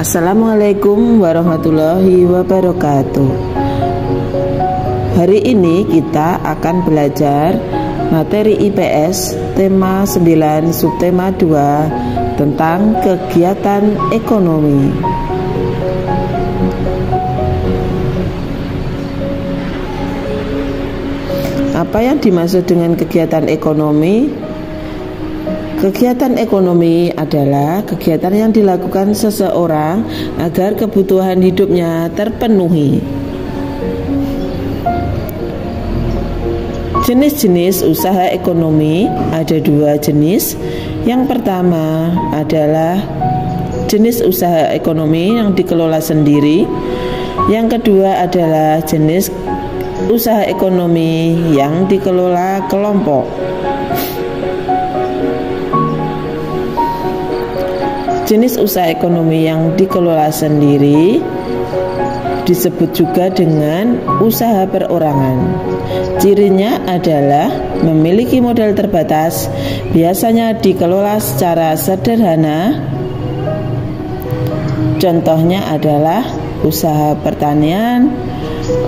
Assalamualaikum warahmatullahi wabarakatuh. Hari ini kita akan belajar materi IPS tema 9 subtema 2 tentang kegiatan ekonomi. Apa yang dimaksud dengan kegiatan ekonomi? Kegiatan ekonomi adalah kegiatan yang dilakukan seseorang agar kebutuhan hidupnya terpenuhi. Jenis-jenis usaha ekonomi ada dua jenis. Yang pertama adalah jenis usaha ekonomi yang dikelola sendiri. Yang kedua adalah jenis usaha ekonomi yang dikelola kelompok. Jenis usaha ekonomi yang dikelola sendiri disebut juga dengan usaha perorangan. Cirinya adalah memiliki modal terbatas, biasanya dikelola secara sederhana. Contohnya adalah usaha pertanian,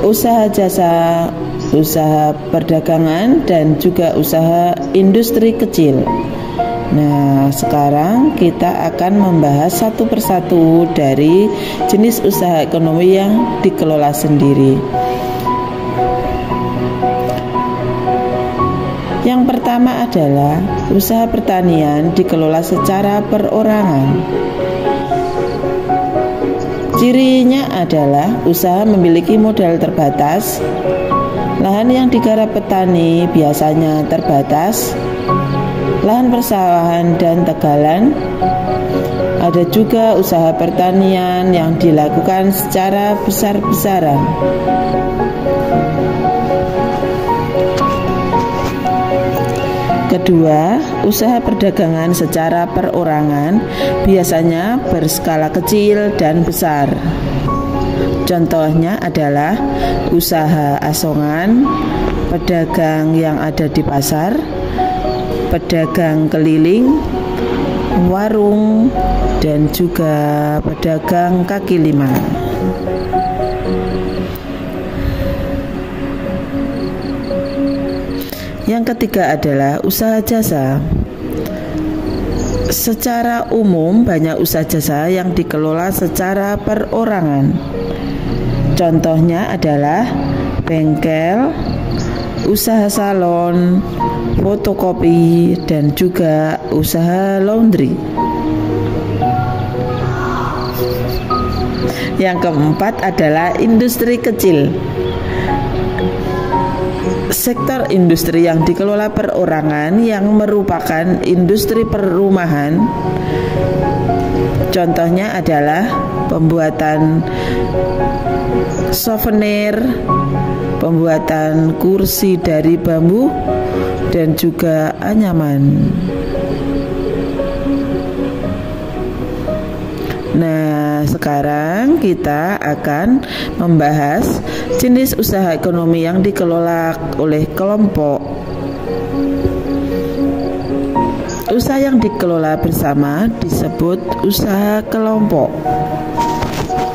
usaha jasa, usaha perdagangan, dan juga usaha industri kecil. Nah, sekarang kita akan membahas satu persatu dari jenis usaha ekonomi yang dikelola sendiri. Yang pertama adalah usaha pertanian dikelola secara perorangan. Cirinya adalah usaha memiliki modal terbatas, lahan yang digarap petani biasanya terbatas, lahan persawahan dan tegalan. Ada juga usaha pertanian yang dilakukan secara besar-besaran. Kedua, usaha perdagangan secara perorangan biasanya berskala kecil dan besar. Contohnya adalah usaha asongan, pedagang yang ada di pasar, pedagang keliling, warung, dan juga pedagang kaki lima. Yang ketiga adalah usaha jasa. Secara umum banyak usaha jasa yang dikelola secara perorangan. Contohnya adalah bengkel, usaha salon, fotokopi, dan juga usaha laundry. Yang keempat adalah industri kecil. Sektor industri yang dikelola perorangan yang merupakan industri perumahan. Contohnya adalah pembuatan souvenir, pembuatan kursi dari bambu, dan juga anyaman. Nah, sekarang kita akan membahas jenis usaha ekonomi yang dikelola oleh kelompok. Usaha yang dikelola bersama disebut usaha kelompok.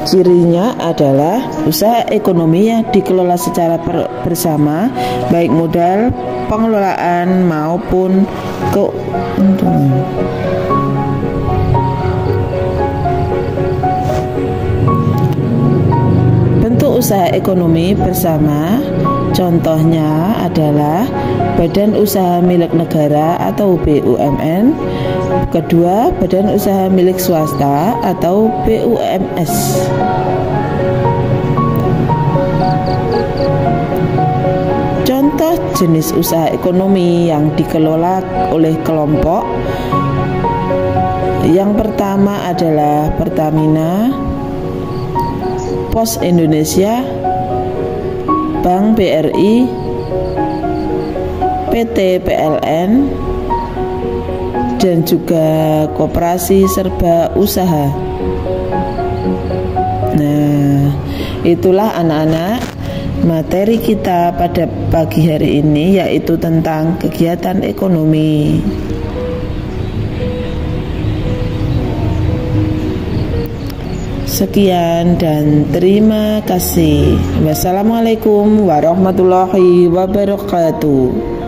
Cirinya adalah usaha ekonomi yang dikelola secara bersama, baik modal, pengelolaan, maupun keuntungan. Bentuk usaha ekonomi bersama contohnya adalah badan usaha milik negara atau BUMN. Kedua, badan usaha milik swasta atau BUMS. Contoh jenis usaha ekonomi yang dikelola oleh kelompok. Yang pertama adalah Pertamina, Pos Indonesia, Bank BRI, PT PLN, dan juga Koperasi Serba Usaha. Nah, itulah anak-anak materi kita pada pagi hari ini, yaitu tentang kegiatan ekonomi. Sekian dan terima kasih. Wassalamualaikum warahmatullahi wabarakatuh.